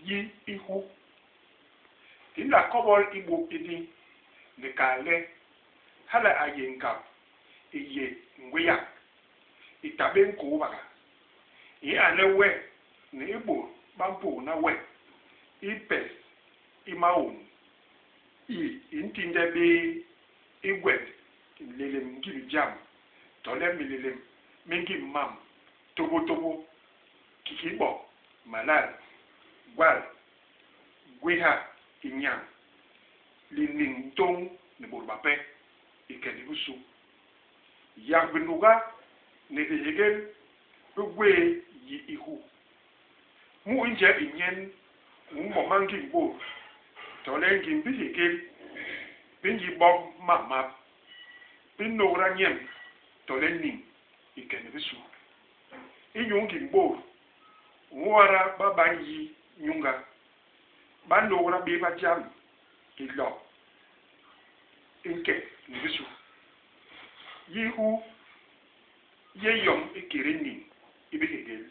yi ihu ila kobol igbo idi ne kale hala ayenga iye ngweya itabe nko baga alewe ne igbo bampo na we ipe imaun intinde be igwet lelem gibi jam tolem lelem mingi mam tobo kikibo malal gwal gwiha inyam lining tong ne borbape ikelibusu yagbinuga ne yegel gwe yi ihu mu inje inyen mu mangi bo tolengi mbiyegel bingi bob mama binora nyem tolening ikelibusu inyungi mbo nwara baba yi nyunga bandora beba jam ilo inke nibisu yihu yeyom ikirini ibihegel